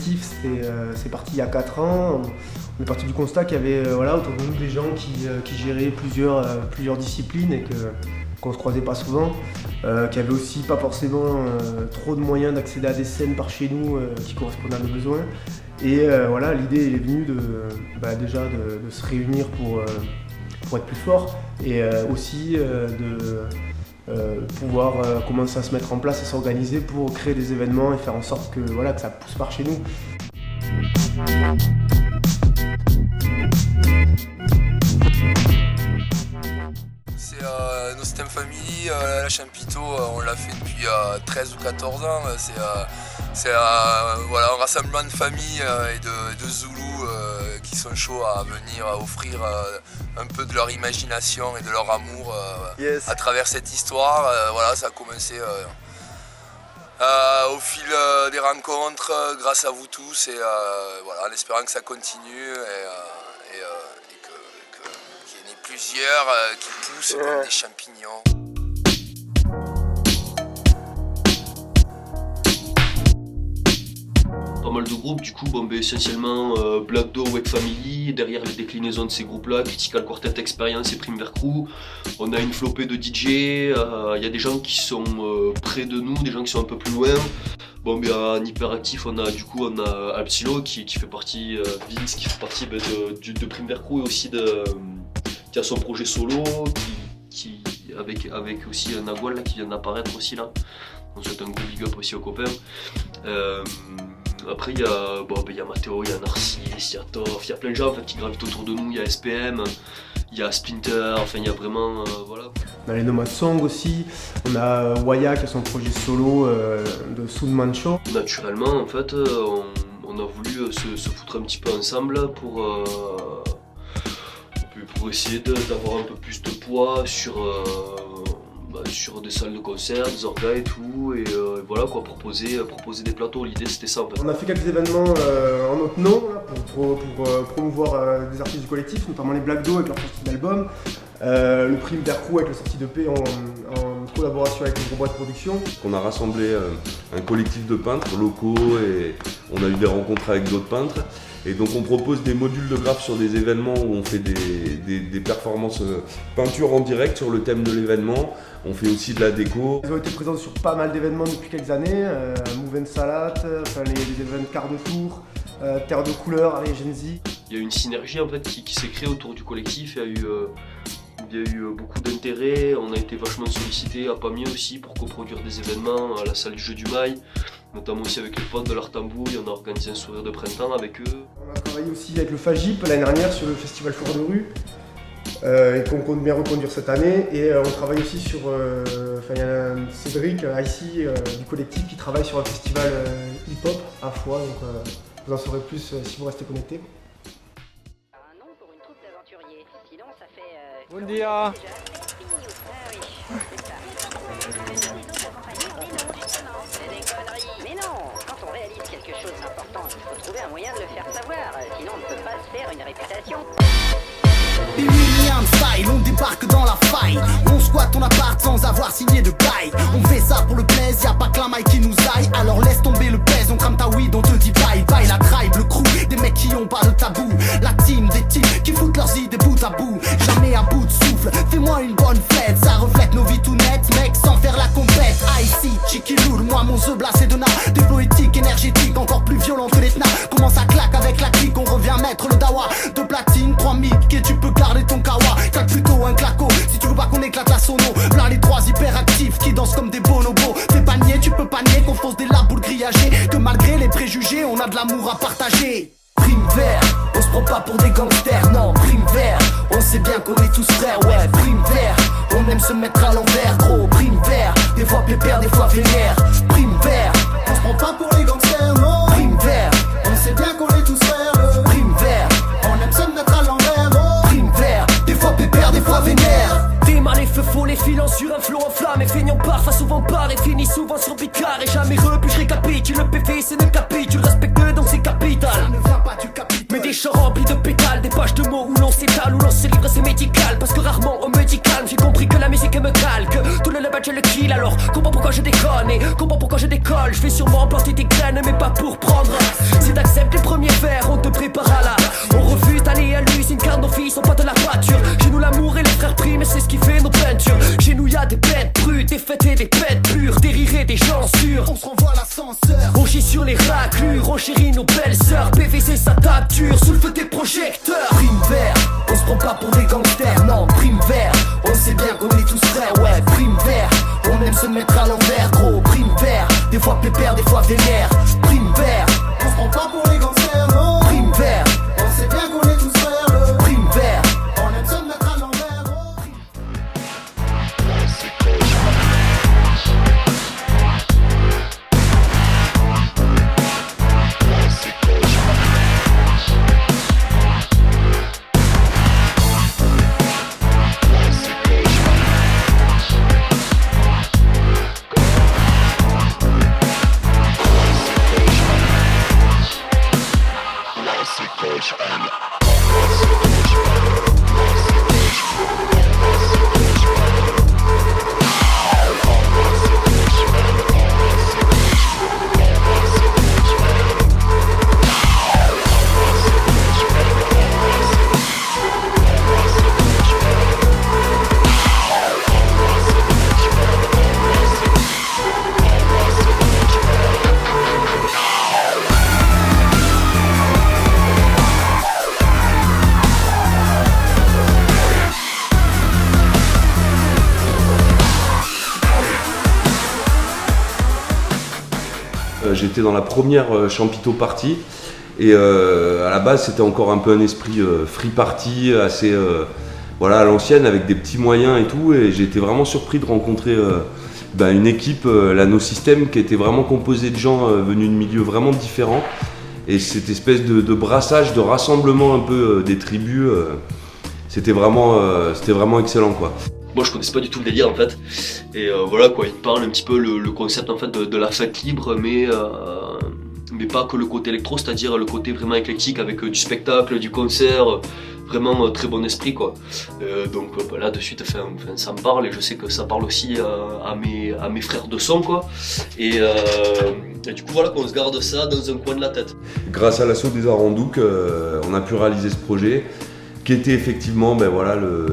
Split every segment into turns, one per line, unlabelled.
collectif, c'est parti il y a 4 ans. On est parti du constat qu'il y avait autour de nous des gens qui géraient plusieurs disciplines et qu'on se croisait pas souvent, qui avaient aussi pas forcément trop de moyens d'accéder à des scènes par chez nous qui correspondaient à nos besoins. Et l'idée est venue déjà de se réunir pour être plus fort et aussi de pouvoir commencer à se mettre en place et s'organiser pour créer des événements et faire en sorte que ça pousse par chez nous.
C'est No Stem Family, la Champito, on l'a fait depuis 13 ou 14 ans. C'est un rassemblement de familles et de Zoulous qui sont chauds à venir offrir un peu de leur imagination et de leur amour à travers cette histoire. Ça a commencé au fil des rencontres, grâce à vous tous, et en espérant que ça continue et qu'il y en ait plusieurs qui poussent comme des champignons.
Pas mal de groupes, du coup, essentiellement Black Doe, Wake Family, derrière les déclinaisons de ces groupes-là, Critical Quartet Experience et Prime Ver Crew. On a une flopée de DJ, il y a des gens qui sont près de nous, des gens qui sont un peu plus loin. En hyperactif, on a Alpsilo qui fait partie, Vince qui fait partie de Prime Ver Crew et aussi qui a son projet solo, avec aussi Nagwal là, qui vient d'apparaître aussi là. On souhaite un gros big up aussi aux copains. Après il y a Matteo, il y a Narcisse, il y a Toff, il y a plein de gens en fait, qui gravitent autour de nous, il y a SPM, il y a Splinter, il y a vraiment
On a les Nomad Song aussi, on a Waya qui a son projet solo de Soundman Show.
Naturellement en fait on a voulu se foutre un petit peu ensemble pour essayer d'avoir un peu plus de poids sur des salles de concert, des orgas et tout, et proposer des plateaux. L'idée c'était ça en fait.
On a fait quelques événements en notre nom là, pour promouvoir des artistes du collectif, notamment les Black Doe avec leur sortie d'album, le Prime Ver Crew avec la sortie d'EP en collaboration avec le Gros Bois de Production.
On a rassemblé un collectif de peintres locaux et on a eu des rencontres avec d'autres peintres. Et donc on propose des modules de graphes sur des événements où on fait des performances peinture en direct sur le thème de l'événement. On fait aussi de la déco.
Ils ont été présents sur pas mal d'événements depuis quelques années, Move & Salat, les événements Quart de Tour, Terre de Couleur, Allez Gen Z.
Il y a une synergie en fait qui s'est créée autour du collectif. Il y a eu beaucoup d'intérêt, on a été vachement sollicités à Pamiers aussi pour coproduire des événements à la salle du jeu du Mail, notamment aussi avec les potes de l'Artambouille, on a organisé un sourire de printemps avec eux.
On a travaillé aussi avec le FAGIP l'année dernière sur le festival Foire de rue, et qu'on compte bien reconduire cette année, et on travaille aussi sur, il y a Cédric ici du collectif qui travaille sur un festival hip-hop à Foix, donc vous en saurez plus si vous restez connectés.
Bon dia.
Mais non, quand on réalise quelque chose d'important, il faut trouver un moyen de le faire savoir, sinon on ne peut pas se faire une réputation.
Les William style, on débarque dans la faille. On squatte ton appart sans avoir signé de bail. On fait ça pour le plaisir, y'a pas que la maille qui nous aille. Alors laisse tomber le pèse, on crame ta weed, on te dit bye bye. La tribe, le crew, des mecs qui ont pas de tabou. La team, des types qui foutent leurs idées bout à bout. Jamais à bout de souffle, fais-moi une bonne fête. Ça reflète nos vies tout nettes, mec, sans faire la compète. Icy, Chicky Loul, moi mon The Blast et de des flots éthiques, énergétiques, encore plus violents que les FNA. Comment ça claque avec la clique, on revient mettre le dawa. De platine, 3 mics et tu peux garder ton kawa. Claque plutôt un claco, si tu veux pas qu'on éclate la sono. Là les 3 hyperactifs qui dansent comme des bonobos. Fais pas nier, tu peux pas nier qu'on fonce des laboules grillagées. Que malgré les préjugés, on a de l'amour à partager. Prime vert, on se prend pas pour des gangsters, non. Prime vert, on sait bien qu'on est tous frères, ouais. Prime vert, on aime se mettre à l'envers, gros. Prime vert, des fois pépère, des fois vénère. Prime vert, on se prend pas pour les gangsters, non. Prime vert, on sait bien qu'on est tous frères. Prime vert, on aime se mettre à l'envers, oh. Prime vert, des fois pépère, des fois vénère.
Démarre les feux faux, les filants sur un flot en flamme. Et feignant part face au vempart et finit souvent sur bicard. Et jamais repu, je récapitule, le PV c'est le capitule. Respecte donc c'est capital.
Ça ne vient pas du capital.
Mais des champs remplis de pétales, des pages de mots où l'on s'étale, où l'on se livre c'est médical. Parce que rarement on me dit calme, j'ai compris que la musique me calque. Tout le badge le kill, alors comprends pourquoi pourquoi je déconne et comprends pourquoi je décolle. Je vais sûrement planter des graines mais pas pour prendre. Si t'acceptes les premiers verres, on te prépare à la. On refuse d'aller à l'usine car nos filles sont pas de la pâture. Chez nous l'amour et les frères primes, c'est ce qui fait nos peintures. Chez nous y'a des bêtes brutes, des fêtes et des pètes pures, des rires et des gens sûrs.
On se renvoie l'ascenseur.
On chie sur les raclures, on chérit nos belles sœurs. PVC ça tape dur, sous le feu des projecteurs.
Prime vert, on se prend pas pour des gangsters. Non, prime vert, on sait bien qu'on est tous frères. Ouais, prime vert, on aime se mettre à l'envers. Gros, prime vert, des fois pépère, des fois vénère. Prime vert, on se prend pas pour les gangsters. Non, prime vert, on sait bien qu'on est tous frères. Prime vert, on aime se mettre à l'envers.
J'étais dans la première Champito Party et à la base c'était encore un peu un esprit free party assez voilà, à l'ancienne avec des petits moyens et tout, et j'ai été vraiment surpris de rencontrer une équipe, la No System, qui était vraiment composée de gens venus de milieux vraiment différents, et cette espèce de brassage, de rassemblement un peu des tribus, c'était vraiment excellent quoi.
Moi je connaissais pas du tout le délire en fait, et voilà quoi, il me parle un petit peu le concept en fait de la fête libre, mais pas que le côté électro, c'est-à-dire le côté vraiment éclectique avec du spectacle, du concert, vraiment très bon esprit quoi. Donc là de suite ça me parle, et je sais que ça parle aussi à mes frères de son quoi, et du coup voilà qu'on se garde ça dans un coin de la tête.
Grâce à l'assaut des Arandouk, on a pu réaliser ce projet, qui était effectivement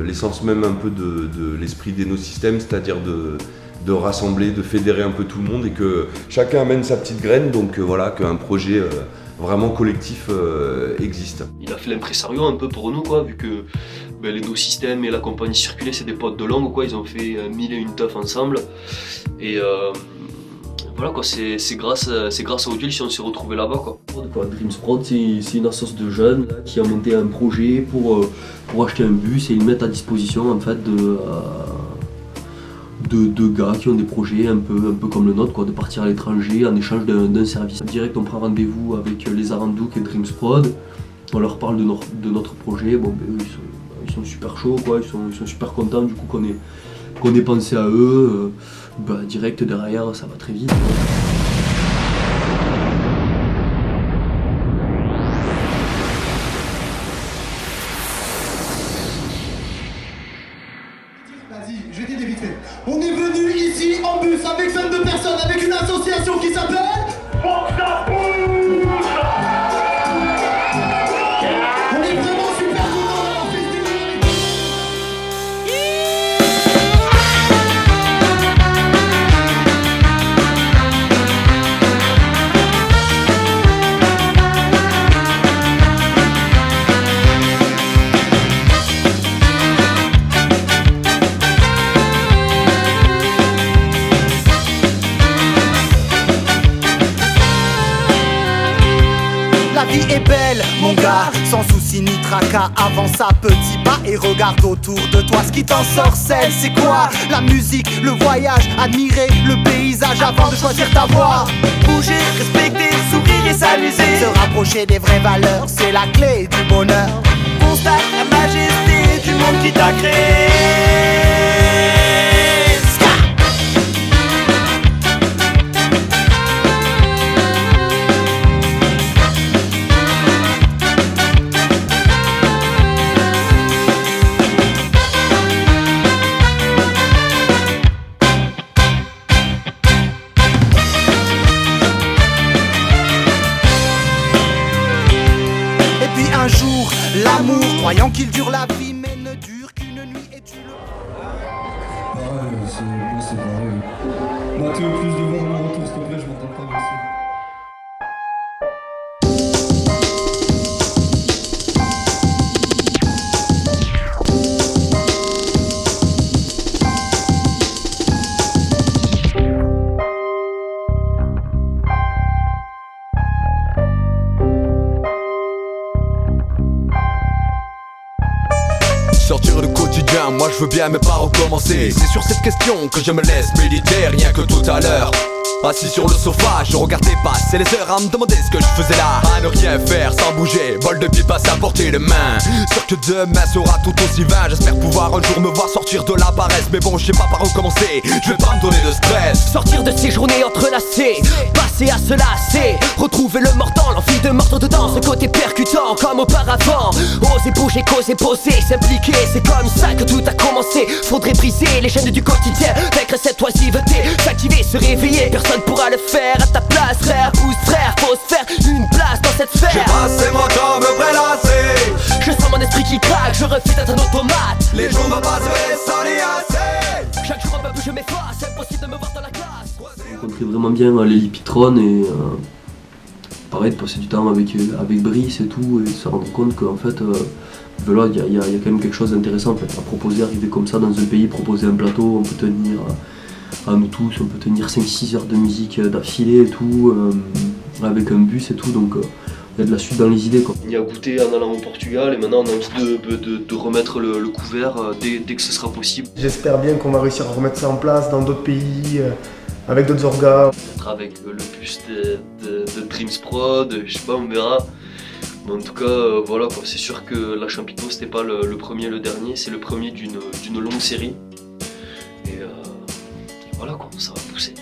l'essence même un peu de l'esprit des No System, c'est-à-dire de rassembler, de fédérer un peu tout le monde, et que chacun amène sa petite graine, donc voilà, qu'un projet vraiment collectif existe.
Il a fait l'impresario un peu pour nous quoi, vu que les No System et la compagnie Circuler c'est des potes de longue quoi, ils ont fait 1001 teufs ensemble, et voilà quoi, c'est grâce à Odile si on s'est retrouvés là-bas quoi. Dreams Prod c'est une association de jeunes là, qui a monté un projet pour acheter un bus et le mettre à disposition en fait de gars qui ont des projets un peu comme le nôtre quoi, de partir à l'étranger en échange d'un service. Direct on prend rendez-vous avec les Arandouk et Dreams Prod, on leur parle de notre projet, eux ils sont super chauds quoi, ils sont super contents du coup qu'on ait pensé à eux. Direct derrière ça va très vite.
Vas-y, je vais t'aider vite fait. On est venu ici en bus avec 22 personnes, avec une association qui s'appelle Fox la Bouche. On est vraiment super contents d'avoir fait ce délire. La vie est belle, mon gars, sans souci ni tracas. Avance à petits pas et regarde autour de toi. Ce qui t'en sorcelle, c'est quoi? La musique, le voyage, admirer le paysage avant de choisir ta voie. Bouger, respecter, sourire et s'amuser. Se rapprocher des vraies valeurs, c'est la clé du bonheur. Constate la majesté du monde qui t'a créé. Croyant qu'il dure la vie, mais ne dure qu'une nuit et tu le...
Moi c'est pareil. Mathéo, plus devant mon retour, s'il te plaît, je m'entends pas, merci.
Sortir du quotidien, moi je veux bien mais pas recommencer. C'est sur cette question que je me laisse méditer, rien que tout à l'heure. Assis sur le sofa, je regardais passer les heures à me demander ce que je faisais là. À ne rien faire sans bouger, bol de pipe à sa portée de main. Sûr que demain sera tout aussi vain. J'espère pouvoir un jour me voir sortir de la paresse. Mais bon, je sais pas par où commencer, je vais pas me donner de stress.
Sortir de ces journées entrelacées, passer à se lasser, retrouver le mordant, l'envie de mordre dedans, ce côté percutant comme auparavant. Oser bouger, causer, poser, s'impliquer, c'est comme ça que tout a commencé. Faudrait briser les chaînes du quotidien, vaincre cette oisiveté, s'activer, se réveiller, personne pourra le faire à ta place. Frère, pousse frère, faut se faire une place dans cette sphère.
J'ai passé mon temps me prélasser.
Je sens mon esprit qui craque, je refuse d'être un automate.
Les jours me passeraient sans y assez.
Chaque jour un peu plus je m'efface, impossible de me voir dans la classe.
J'ai rencontré vraiment bien les Lipitron et pareil de passer du temps avec Brice et tout et de se rendre compte qu'en fait voilà, il y a quand même quelque chose d'intéressant en fait, à proposer, arriver comme ça dans un pays, proposer un plateau, on peut tenir à nous tous, on peut tenir 5-6 heures de musique d'affilée et tout, avec un bus et tout, donc il y a de la suite dans les idées quoi. On y a goûté en allant au Portugal et maintenant on a envie de remettre le couvert dès que ce sera possible.
J'espère bien qu'on va réussir à remettre ça en place dans d'autres pays, avec d'autres orgas.
Peut-être avec le bus de Dreams Prod, je sais pas, on verra. Mais en tout cas, voilà quoi, c'est sûr que la Champito c'était pas le premier et le dernier, c'est le premier d'une longue série. Et voilà quoi, ça va pousser.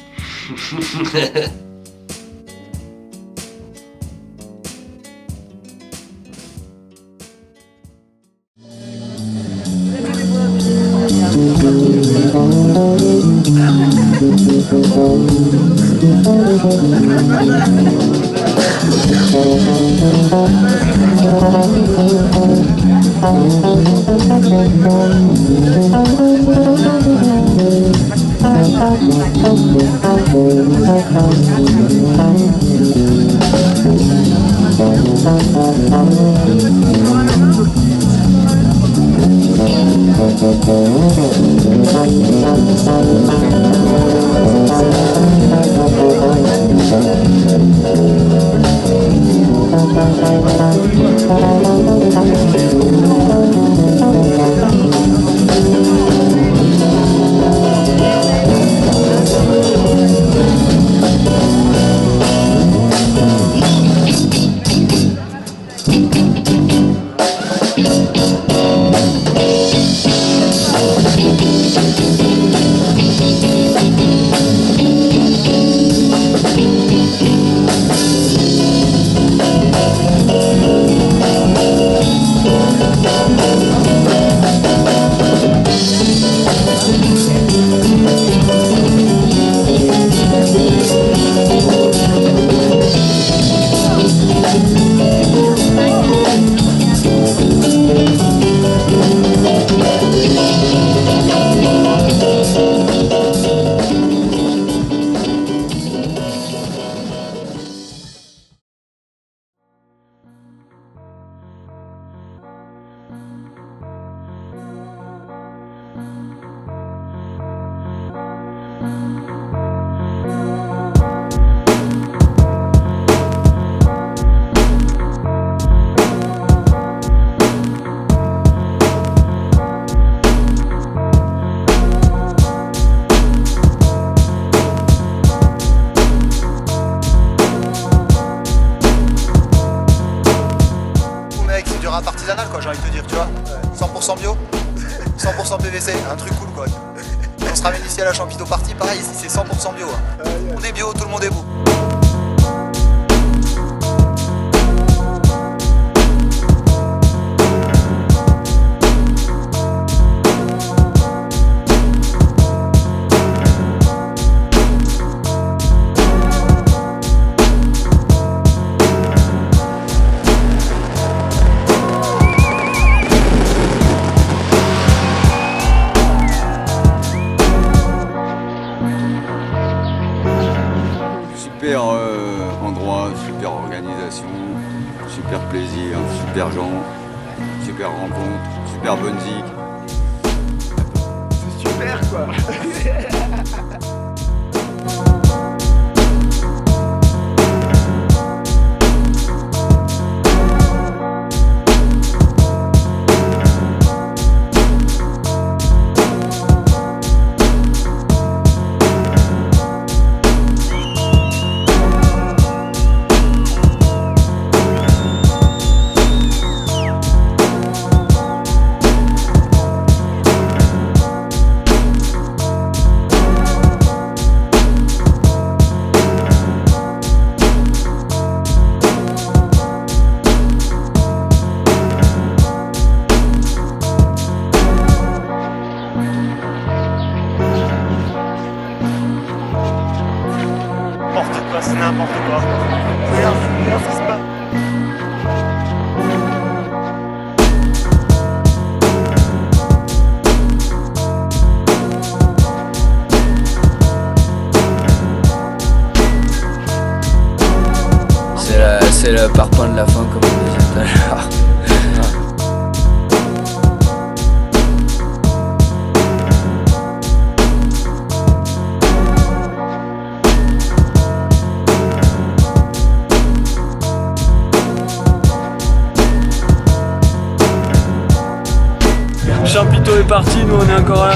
Artisanal quoi, j'ai envie de te dire, tu vois, 100% bio, 100% PVC, un truc cool quoi. On se ramène ici à la Champito Party, pareil ici c'est 100% bio, hein. On est bio, tout le monde est beau.
super gens, super rencontres, super bonne zik.
C'est super quoi.
C'est n'importe quoi. Regarde ce qui se passe.
C'est le parpaing de la fin comme on disait tout à l'heure.
Champito est parti, nous on est encore là.